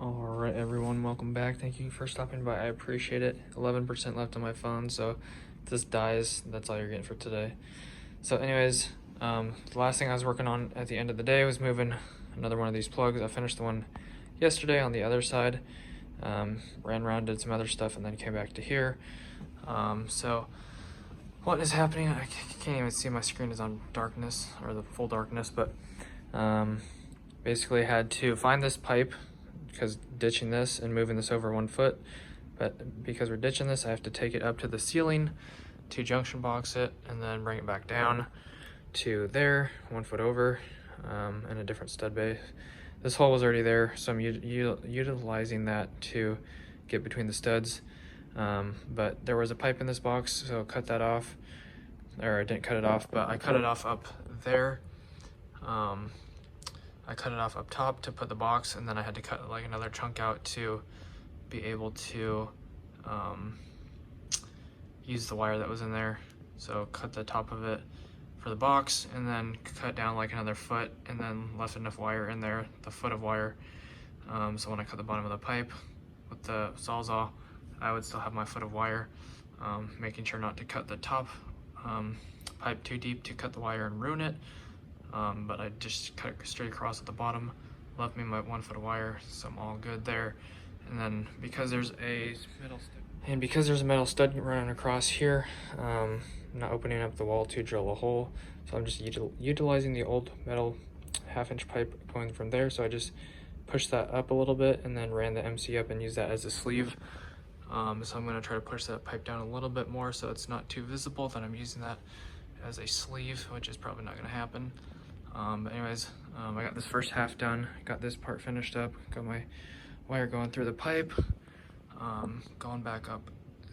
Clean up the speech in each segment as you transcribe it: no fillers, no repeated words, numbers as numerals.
Alright everyone, welcome back. Thank you for stopping by. I appreciate it. 11% left on my phone, so if this dies, that's all you're getting for today. So anyways, the last thing I was working on at the end of the day was moving another one of these plugs. I finished the one yesterday on the other side. Ran around, did some other stuff, and then came back to here. So what is happening? I can't even see, my screen is on darkness, or the full darkness, but basically had to find this pipe, because ditching this and moving this over 1 foot, but because we're ditching this, I have to take it up to the ceiling to junction box it and then bring it back down to there, 1 foot over, and a different stud bay. This hole was already there, so I'm utilizing that to get between the studs, but there was a pipe in this box, so cut that off, or I didn't cut it off, but I cut it off up there. I cut it off up top to put the box, and then I had to cut like another chunk out to be able to use the wire that was in there. So cut the top of it for the box, and then cut down like another foot, and then left enough wire in there, the foot of wire. So when I cut the bottom of the pipe with the Sawzall, I would still have my foot of wire, making sure not to cut the top pipe too deep to cut the wire and ruin it. But I just cut it straight across at the bottom, left me my 1 foot of wire, so I'm all good there. And then because there's a metal stud running across here, I'm not opening up the wall to drill a hole, so I'm just utilizing the old metal 1/2-inch pipe going from there. So I just pushed that up a little bit and then ran the MC up and used that as a sleeve. So I'm going to try to push that pipe down a little bit more so it's not too visible that I'm using that as a sleeve, which is probably not going to happen. But anyways, I got this first half done, got this part finished up, got my wire going through the pipe, going back up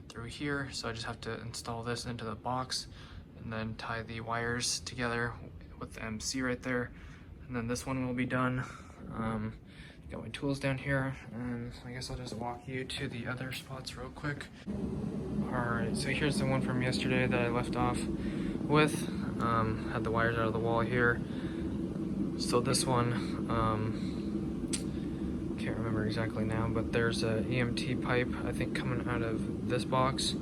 through here, so I just have to install this into the box and then tie the wires together with the MC right there, and then this one will be done. Got my tools down here, and I guess I'll just walk you to the other spots real quick. Alright, so here's the one from yesterday that I left off with. Had the wires out of the wall here. So this one, can't remember exactly now, but there's a EMT pipe, I think, coming out of this box.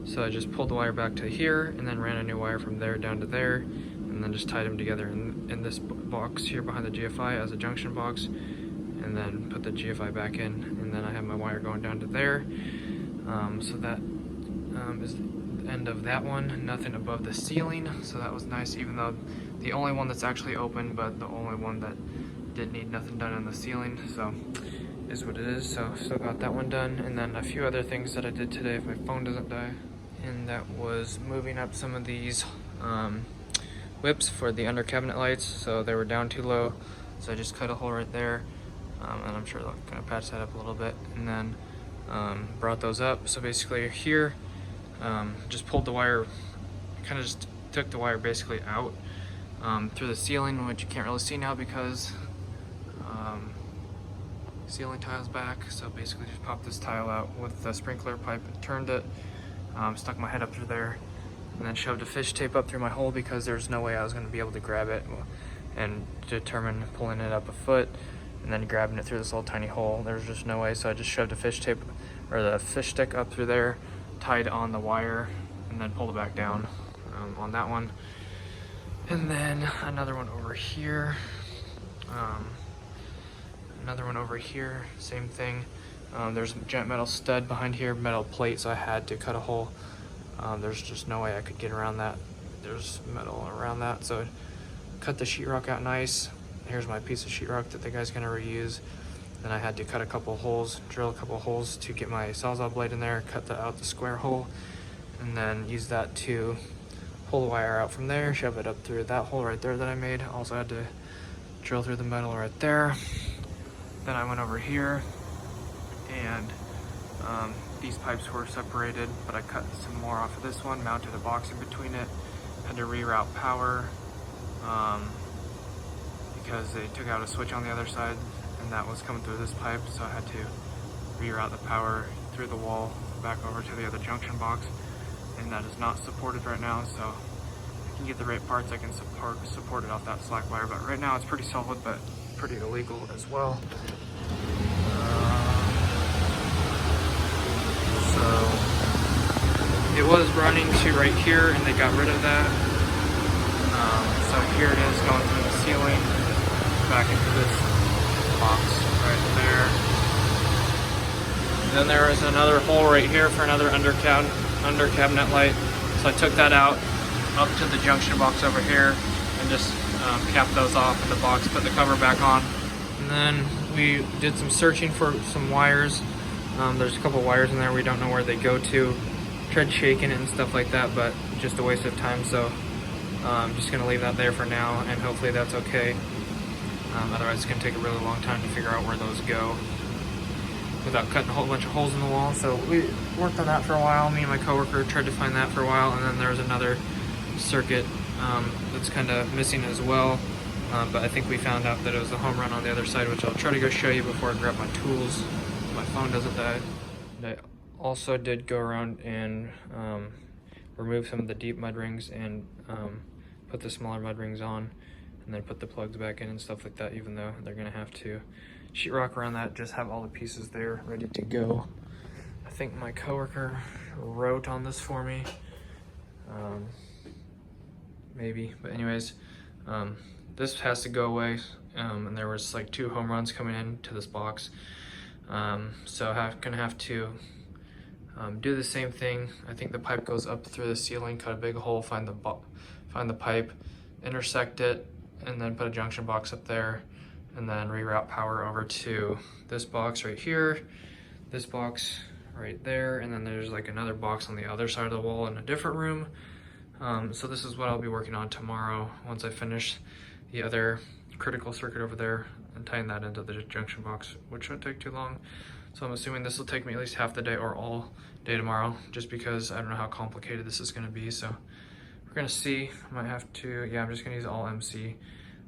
So I just pulled the wire back to here and then ran a new wire from there down to there, and then just tied them together in this box here behind the GFI as a junction box, and then put the GFI back in, and then I have my wire going down to there. So that is the end of that one. Nothing above the ceiling, so that was nice, even though the only one that's actually open, but the only one that didn't need nothing done on the ceiling, so is what it is. So still got that one done, and then a few other things that I did today if my phone doesn't die, and that was moving up some of these whips for the under cabinet lights. So they were down too low, so I just cut a hole right there, and I'm sure they'll kind of patch that up a little bit, and then brought those up. So basically here, just pulled the wire, kind of just took the wire basically out through the ceiling, which you can't really see now because ceiling tile's back. So basically just popped this tile out with the sprinkler pipe, turned it, stuck my head up through there, and then shoved a fish tape up through my hole because there's no way I was going to be able to grab it and determine pulling it up a foot and then grabbing it through this little tiny hole. There's just no way, so I just shoved a fish tape, or the fish stick, up through there, tied on the wire, and then pulled it back down on that one. And then another one over here, same thing. There's a giant metal stud behind here, metal plate, so I had to cut a hole. There's just no way I could get around that. There's metal around that, so cut the sheetrock out nice. Here's my piece of sheetrock that the guy's gonna reuse. Then I had to cut a couple holes, drill a couple holes to get my Sawzall blade in there, cut out the square hole, and then use that to pull the wire out from there, shove it up through that hole right there that I made. Also had to drill through the metal right there. Then I went over here, and these pipes were separated, but I cut some more off of this one, mounted a box in between it, had to reroute power, because they took out a switch on the other side, and that was coming through this pipe, so I had to reroute the power through the wall back over to the other junction box, and that is not supported right now. So I can get the right parts, I can support it off that slack wire, but right now it's pretty solid, but pretty illegal as well. it was running to right here, and they got rid of that. So here it is going through the ceiling, back into this box right there. Then there is another hole right here for another under cabinet light. So I took that out up to the junction box over here and just capped those off in the box, put the cover back on. And then we did some searching for some wires. There's a couple wires in there, we don't know where they go to. Tried shaking it and stuff like that, but just a waste of time, so I'm just gonna leave that there for now, and hopefully that's okay. Otherwise it's gonna take a really long time to figure out where those go without cutting a whole bunch of holes in the wall. So we worked on that for a while. Me and my coworker tried to find that for a while, and then there was another circuit that's kind of missing as well. But I think we found out that it was a home run on the other side, which I'll try to go show you before I grab my tools. My phone doesn't die. And I also did go around and remove some of the deep mud rings and put the smaller mud rings on, and then put the plugs back in and stuff like that, even though they're gonna have to sheetrock around that, just have all the pieces there ready to go. I think my coworker wrote on this for me. Maybe, but anyways, this has to go away, and there was like 2 home runs coming into this box. So gonna have to do the same thing. I think the pipe goes up through the ceiling, cut a big hole, find the pipe, intersect it, and then put a junction box up there, and then reroute power over to this box right here, this box right there, and then there's like another box on the other side of the wall in a different room. So this is what I'll be working on tomorrow once I finish the other critical circuit over there and tying that into the junction box, which shouldn't take too long. So I'm assuming this will take me at least half the day or all day tomorrow, just because I don't know how complicated this is going to be. So we're going to see. I might have to, yeah, I'm just going to use all MC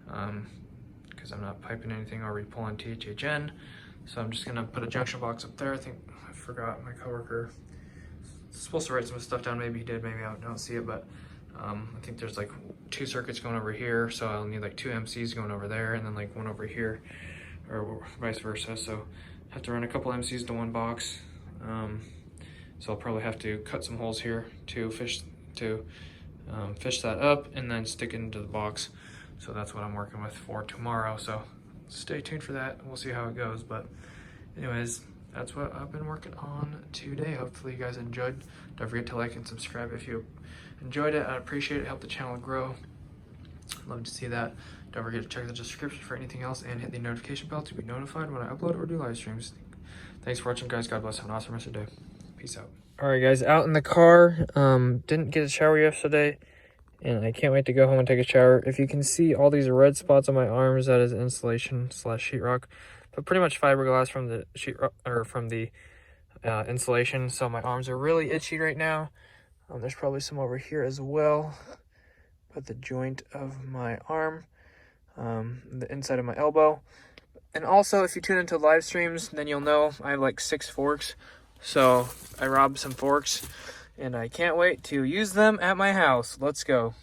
because I'm not piping anything or re-pulling THHN. So I'm just going to put a junction box up there. I think I forgot, my coworker was supposed to write some stuff down. Maybe he did, maybe I don't see it, but I think there's like 2 circuits going over here, so I'll need like 2 MCs going over there, and then like 1 over here, or vice versa. So I have to run a couple MCs to 1 box. So I'll probably have to cut some holes here to fish that up and then stick it into the box. So that's what I'm working with for tomorrow. So stay tuned for that. We'll see how it goes. But anyways, that's what I've been working on today. Hopefully you guys enjoyed. Don't forget to like and subscribe if you enjoyed it. I'd appreciate it. Help the channel grow. Love to see that. Don't forget to check the description for anything else and hit the notification bell to be notified when I upload or do live streams. Thanks for watching, guys. God bless. Have an awesome rest of the day. Peace out. All right, guys, out in the car. Didn't get a shower yesterday, and I can't wait to go home and take a shower. If you can see all these red spots on my arms, that is insulation / sheetrock, but pretty much fiberglass from the sheetrock or from the insulation. So my arms are really itchy right now. There's probably some over here as well, but the joint of my arm, the inside of my elbow. And also, if you tune into live streams, then you'll know I have like 6 forks. So I robbed some forks, and I can't wait to use them at my house. Let's go.